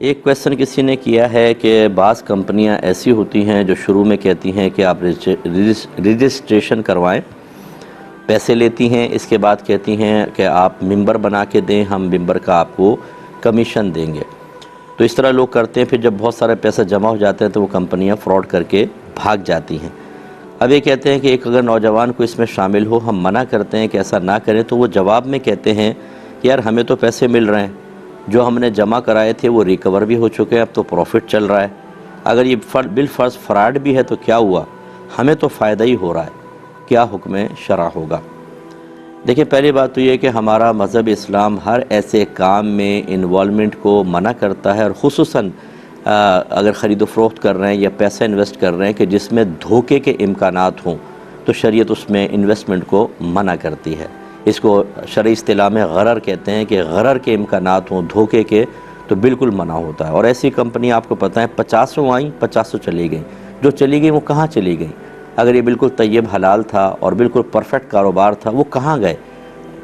ایک کویسچن کسی نے کیا ہے کہ بعض کمپنیاں ایسی ہوتی ہیں جو شروع میں کہتی ہیں کہ آپ رجسٹریشن کروائیں، پیسے لیتی ہیں، اس کے بعد کہتی ہیں کہ آپ ممبر بنا کے دیں، ہم ممبر کا آپ کو کمیشن دیں گے۔ تو اس طرح لوگ کرتے ہیں، پھر جب بہت سارے پیسے جمع ہو جاتے ہیں تو وہ کمپنیاں فراڈ کر کے بھاگ جاتی ہیں۔ اب یہ کہتے ہیں کہ ایک اگر نوجوان کو اس میں شامل ہو، ہم منع کرتے ہیں کہ ایسا نہ کریں، تو وہ جواب میں کہتے ہیں کہ یار ہمیں تو پیسے مل رہے ہیں، جو ہم نے جمع کرائے تھے وہ ریکور بھی ہو چکے ہیں، اب تو پروفٹ چل رہا ہے، اگر یہ بالفرض فراڈ بھی ہے تو کیا ہوا، ہمیں تو فائدہ ہی ہو رہا ہے، کیا حکم شرع ہوگا؟ دیکھیں، پہلی بات تو یہ کہ ہمارا مذہب اسلام ہر ایسے کام میں انوالومنٹ کو منع کرتا ہے، اور خصوصاً اگر خرید و فروخت کر رہے ہیں یا پیسہ انویسٹ کر رہے ہیں کہ جس میں دھوکے کے امکانات ہوں، تو شریعت اس میں انویسٹمنٹ کو منع کرتی ہے۔ اس کو شرعی اصطلاح میں غرر کہتے ہیں کہ غرر کے امکانات ہوں، دھوکے کے، تو بالکل منع ہوتا ہے۔ اور ایسی کمپنی آپ کو پتہ ہے 50 آئیں، 50 چلی گئیں، جو چلی گئیں وہ کہاں چلی گئیں؟ اگر یہ بالکل طیب حلال تھا اور بالکل پرفیکٹ کاروبار تھا، وہ کہاں گئے؟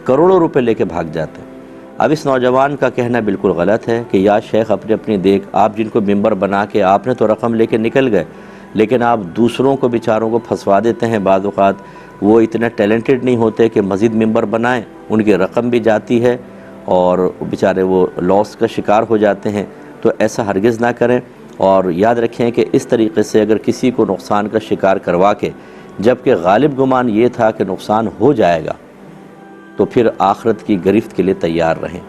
کروڑوں روپے لے کے بھاگ جاتے ہیں۔ اب اس نوجوان کا کہنا بالکل غلط ہے کہ یا شیخ اپنی دیکھ، آپ جن کو ممبر بنا کے آپ نے تو رقم لے کے نکل گئے، لیکن آپ دوسروں کو بیچاروں کو پھنسوا دیتے ہیں۔ بعض اوقات وہ اتنے ٹیلنٹڈ نہیں ہوتے کہ مزید ممبر بنائیں، ان کی رقم بھی جاتی ہے اور بیچارے وہ لاس کا شکار ہو جاتے ہیں۔ تو ایسا ہرگز نہ کریں، اور یاد رکھیں کہ اس طریقے سے اگر کسی کو نقصان کا شکار کروا کے، جبکہ غالب گمان یہ تھا کہ نقصان ہو جائے گا، تو پھر آخرت کی گرفت کے لیے تیار رہیں۔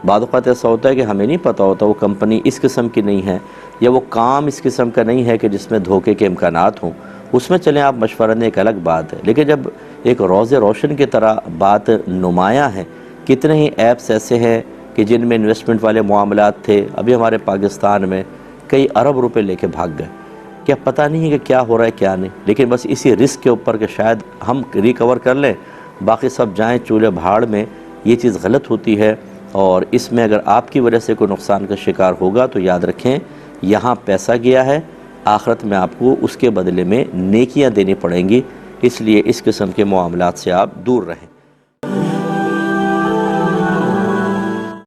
بعض اوقات ایسا ہوتا ہے کہ ہمیں نہیں پتہ ہوتا وہ کمپنی اس قسم کی نہیں ہے، یا وہ کام اس قسم کا نہیں ہے کہ جس میں دھوکے کے امکانات ہوں، اس میں چلیں آپ مشورہ دیں، ایک الگ بات ہے، لیکن جب ایک روز روشن کی طرح بات نمایاں ہے، کتنے ہی ایپس ایسے ہیں کہ جن میں انویسٹمنٹ والے معاملات تھے، ابھی ہمارے پاکستان میں کئی ارب روپے لے کے بھاگ گئے، کیا پتہ نہیں ہے کہ کیا ہو رہا ہے کیا نہیں، لیکن بس اسی رسک کے اوپر کہ شاید ہم ریکور کر لیں، باقی سب جائیں چولہے بھاڑ میں۔ یہ چیز غلط ہوتی ہے، اور اس میں اگر آپ کی وجہ سے کوئی نقصان کا شکار ہوگا تو یاد رکھیں یہاں پیسہ گیا ہے، آخرت میں آپ کو اس کے بدلے میں نیکیاں دینی پڑیں گی، اس لیے اس قسم کے معاملات سے آپ دور رہیں۔